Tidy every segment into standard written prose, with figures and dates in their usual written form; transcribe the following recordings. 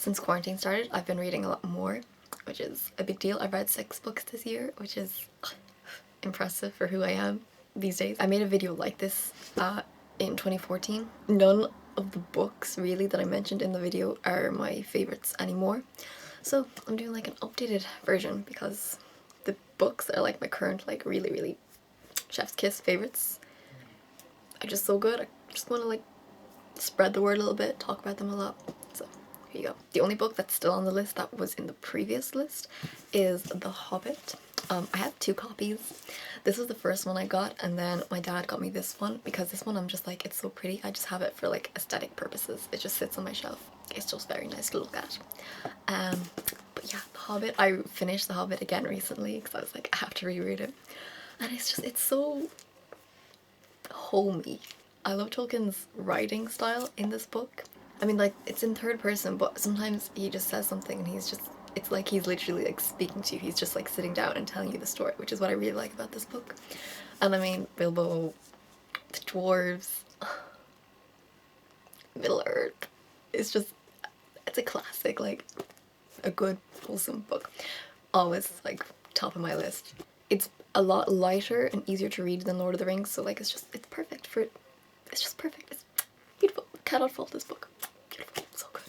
Since quarantine started, I've been reading a lot more, which is a big deal. I've read 6 books this year, which is impressive for who I am these days. I made a video like this in 2014. None of the books really that I mentioned in the video are my favorites anymore. So I'm doing like an updated version because the books that are like my current like really chef's kiss favorites are just so good. I just want to like spread the word a little bit, talk about them a lot. So here you go. The only book that's still on the list that was in the previous list is The Hobbit. I have 2 copies. This was the first one I got, and then my dad got me this one because this one I'm just like, it's so pretty. I just have it for like aesthetic purposes. It just sits on my shelf. It's just very nice to look at. But yeah, The Hobbit. I finished The Hobbit again recently because I was like, I have to reread it. And it's so homey. I love Tolkien's writing style in this book. I mean, like, it's in third person, but sometimes he just says something and it's like he's literally like speaking to you. He's just like sitting down and telling you the story, which is what I really like about this book. And I mean, Bilbo, the dwarves, Middle Earth. It's a classic, like a good, wholesome book. Always like top of my list. It's a lot lighter and easier to read than Lord of the Rings, so like it's perfect for, it's just perfect. It's beautiful. Cannot fault this book. Beautiful. So good.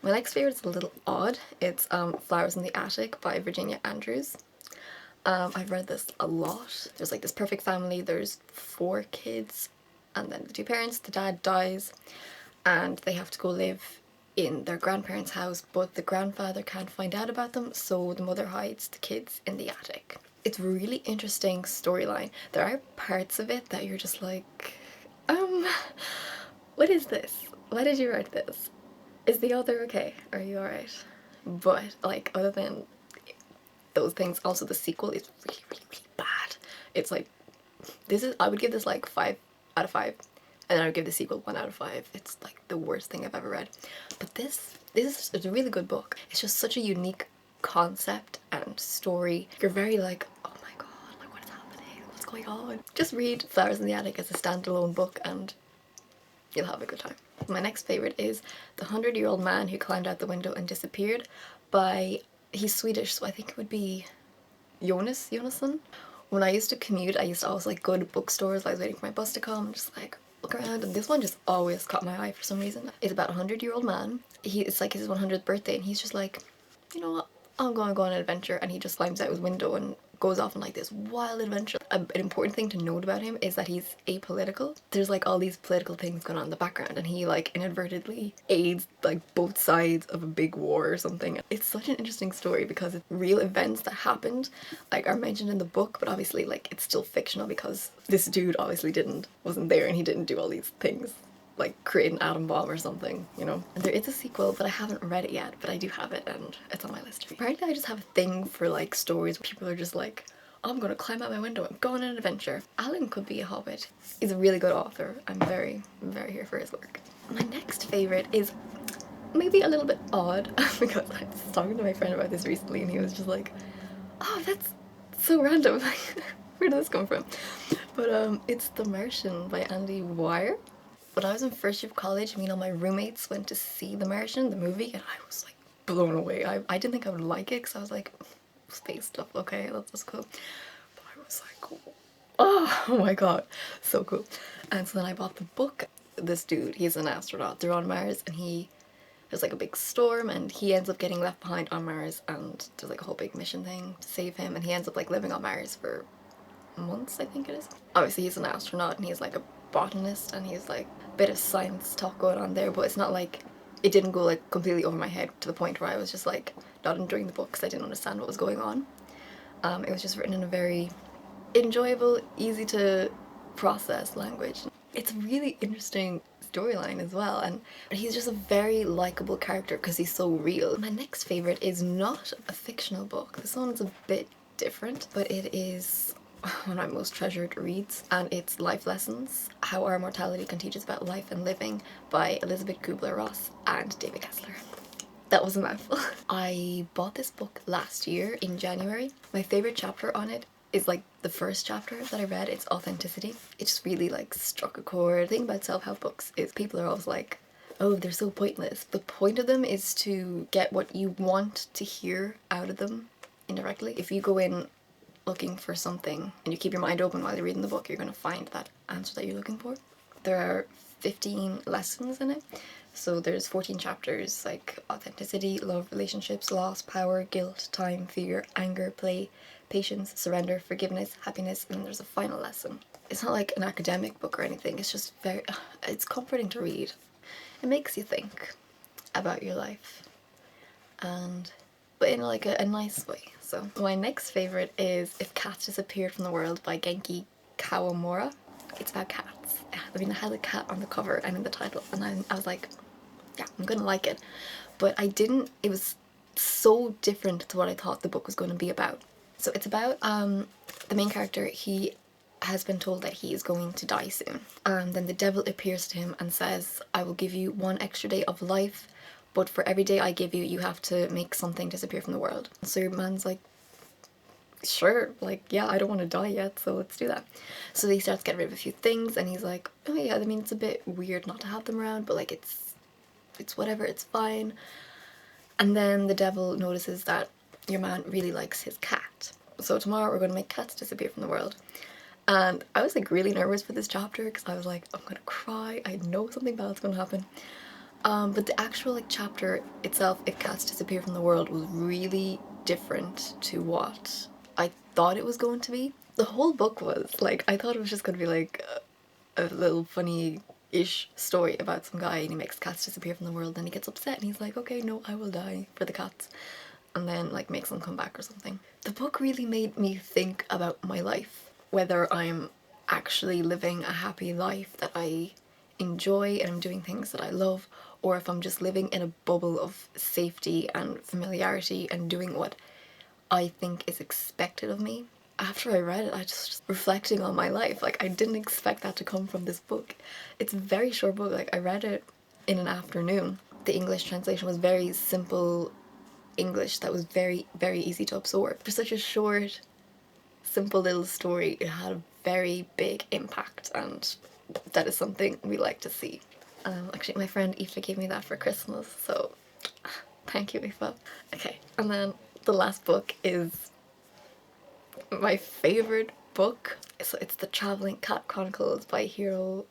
My next favorite is a little odd. It's Flowers in the Attic by Virginia Andrews. I've read this a lot. There's like this perfect family. There's 4 kids and then the 2 parents. The dad dies and they have to go live in their grandparents' house, but the grandfather can't find out about them, so the mother hides the kids in the attic. It's a really interesting storyline. There are parts of it that you're just like, what is this? Why did you write this? Is the author okay? Are you alright? But like, other than those things, also the sequel is really bad. It's like, I would give this like 5 out of 5, and then I would give the sequel 1 out of 5. It's like the worst thing I've ever read. But this is a really good book. It's just such a unique concept and story. You're very like, oh my god, like what is happening? What's going on? Just read Flowers in the Attic as a standalone book and you'll have a good time. My next favourite is The 100-Year-Old Man Who Climbed Out the Window and Disappeared by, he's Swedish, so I think it would be Jonasson. When I used to commute, I used to always like go to bookstores. I was waiting for my bus to come and just like look around, and this one just always caught my eye for some reason. It's about a 100-year-old man. It's like his 100th birthday and he's just like, you know what, I'm going to go on an adventure, and he just climbs out his window and goes off on like this wild adventure. An important thing to note about him is that he's apolitical. There's like all these political things going on in the background and he like inadvertently aids like both sides of a big war or something. It's such an interesting story because it's real events that happened like are mentioned in the book, but obviously like it's still fictional because this dude obviously wasn't there and he didn't do all these things like create an atom bomb or something, you know. And there is a sequel, but I haven't read it yet, but I do have it and it's on my list to read. Apparently I just have a thing for like stories where people are just like, oh, I'm gonna climb out my window and go on an adventure. Alan could be a hobbit. He's a really good author. I'm very here for his work. My next favourite is maybe a little bit odd because I was talking to my friend about this recently and he was just like, oh, that's so random. Where did this come from? But it's The Martian by Andy Weir. When I was in first year of college, me and all my roommates went to see The Martian, the movie, and I was like blown away. I didn't think I would like it because I was like, space stuff, okay, that's cool. But I was like, oh my god, so cool. And so then I bought the book. This dude, he's an astronaut, they're on Mars, and there's like a big storm and he ends up getting left behind on Mars, and there's like a whole big mission thing to save him, and he ends up like living on Mars for months, I think it is. Obviously he's an astronaut and he's like a botanist and he's like a bit of science talk going on there, but it's not like, it didn't go like completely over my head to the point where I was just like not enjoying the book because I didn't understand what was going on. It was just written in a very enjoyable, easy to process language. It's a really interesting storyline as well, and he's just a very likable character because he's so real. My next favourite is not a fictional book. This one's a bit different, but it is one of my most treasured reads, and it's Life Lessons: How Our Mortality Can Teach Us About Life and Living by Elizabeth Kubler-Ross and David Kessler. That was a mouthful. I bought this book last year in January. My favourite chapter on it is like the first chapter that I read. It's authenticity. It just really like struck a chord. The thing about self-help books is people are always like, oh, they're so pointless. The point of them is to get what you want to hear out of them indirectly. If you go in looking for something and you keep your mind open while you're reading the book, you're going to find that answer that you're looking for. There are 15 lessons in it. So there's 14 chapters, like authenticity, love, relationships, loss, power, guilt, time, fear, anger, play, patience, surrender, forgiveness, happiness, and then there's a final lesson. It's not like an academic book or anything, it's just very, it's comforting to read. It makes you think about your life, and but in like a nice way. So my next favorite is If Cats Disappeared from the World by Genki Kawamura. It's about cats. I mean, it has a cat on the cover and in the title, and I was like, yeah, I'm gonna like it. But I didn't, it was so different to what I thought the book was going to be about. So it's about the main character. He has been told that he is going to die soon. And then the devil appears to him and says, I will give you 1 extra day of life, but for every day I give you, you have to make something disappear from the world. So your man's like, sure, like, yeah, I don't want to die yet, so let's do that. So he starts getting rid of a few things, and he's like, oh yeah, I mean, it's a bit weird not to have them around, but like, it's whatever, it's fine. And then the devil notices that your man really likes his cat. So tomorrow we're going to make cats disappear from the world. And I was like really nervous for this chapter because I was like, I'm gonna cry, I know something bad's gonna happen. But the actual like chapter itself, If Cats Disappear from the World, was really different to what I thought it was going to be. The whole book was like, I thought it was just gonna be like a little funny-ish story about some guy and he makes cats disappear from the world, and he gets upset and he's like, okay, no, I will die for the cats, and then like makes them come back or something. The book really made me think about my life, whether I'm actually living a happy life that I enjoy and I'm doing things that I love, or if I'm just living in a bubble of safety and familiarity and doing what I think is expected of me. After I read it, I just reflecting on my life, like I didn't expect that to come from this book. It's a very short book, like I read it in an afternoon. The English translation was very simple English that was very, very easy to absorb. For such a short, simple little story, it had a very big impact, and that is something we like to see. Actually, my friend Aoife gave me that for Christmas, so thank you, Aoife. Okay, and then the last book is my favorite book. So it's The Traveling Cat Chronicles by Hiro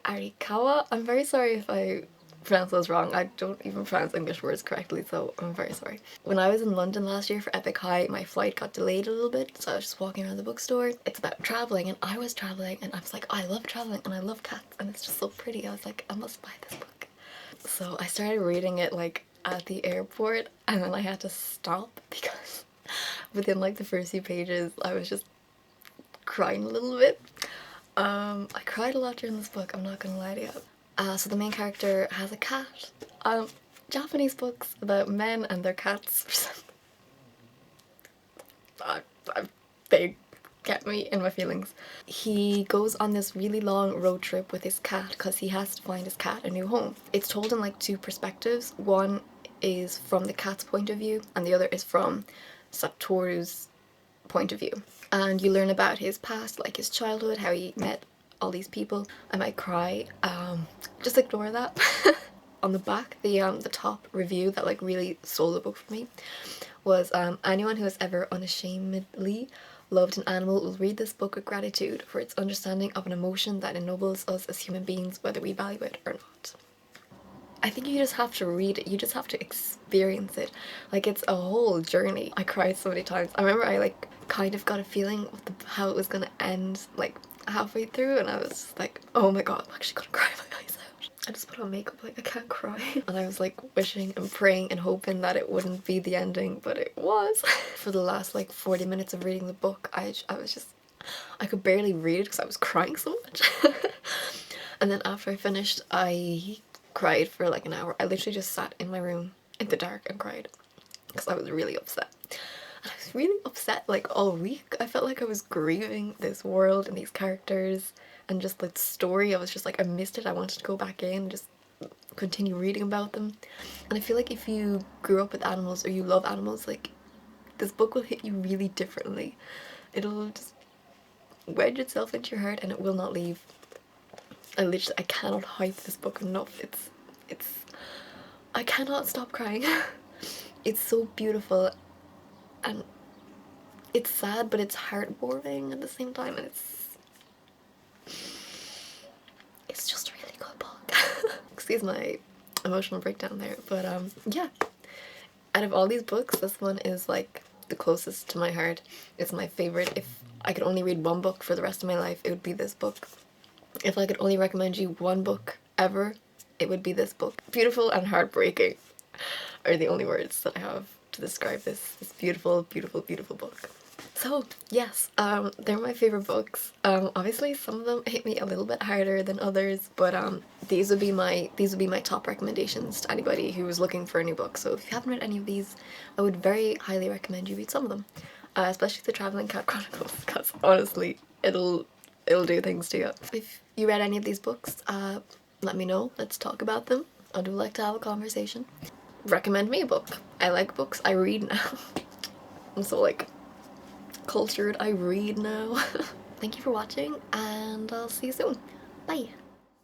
Arikawa. I'm very sorry if I pronounce those wrong. I don't even pronounce English words correctly, so I'm very sorry. When I was in London last year for Epic High, my flight got delayed a little bit, so I was just walking around the bookstore. It's about traveling, and I was traveling, and I was like, I love traveling and I love cats, and it's just so pretty. I was like, I must buy this book. So I started reading it like at the airport, and then I had to stop because within like the first few pages I was just crying a little bit. I cried a lot during this book, I'm not gonna lie to you. So the main character has a cat. Japanese books about men and their cats, they get me in my feelings. He goes on this really long road trip with his cat because he has to find his cat a new home. It's told in like 2 perspectives. One is from the cat's point of view, and the other is from Satoru's point of view. And you learn about his past, like his childhood, how he met all these people. I might cry. Just ignore that. On the back, the top review that like really sold the book for me was anyone who has ever unashamedly loved an animal will read this book with gratitude for its understanding of an emotion that ennobles us as human beings, whether we value it or not. I think you just have to read it, you just have to experience it. Like, it's a whole journey. I cried so many times. I remember I like kind of got a feeling of how it was gonna end like halfway through, and I was just like, oh my god, I'm actually gonna cry my eyes out. I just put on makeup like I can't cry. And I was like wishing and praying and hoping that it wouldn't be the ending, but it was. For the last like 40 minutes of reading the book, I was just, I could barely read it because I was crying so much. And then after I finished, I cried for like an hour. I literally just sat in my room in the dark and cried because I was really upset. And I was really upset like all week. I felt like I was grieving this world and these characters and just the story. I was just like, I missed it. I wanted to go back in and just continue reading about them. And I feel like if you grew up with animals or you love animals, like this book will hit you really differently. It'll just wedge itself into your heart and it will not leave. I cannot hype this book enough. I cannot stop crying. It's so beautiful, and it's sad, but it's heartwarming at the same time, and it's just a really good book. Excuse my emotional breakdown there, but yeah. Out of all these books, this one is like the closest to my heart. It's my favorite. If I could only read one book for the rest of my life, it would be this book. If I could only recommend you one book ever, it would be this book. Beautiful and heartbreaking are the only words that I have to describe this beautiful, beautiful, beautiful book. So yes, they're my favorite books. Obviously some of them hit me a little bit harder than others, but these would be my top recommendations to anybody who is looking for a new book. So if you haven't read any of these, I would very highly recommend you read some of them, especially the Traveling Cat Chronicles, because honestly, it'll do things to you. If you read any of these books, let me know. Let's talk about them. I do like to have a conversation. Recommend me a book. I like books. I read now. I'm so like cultured. I read now. Thank you for watching, and I'll see you soon. Bye.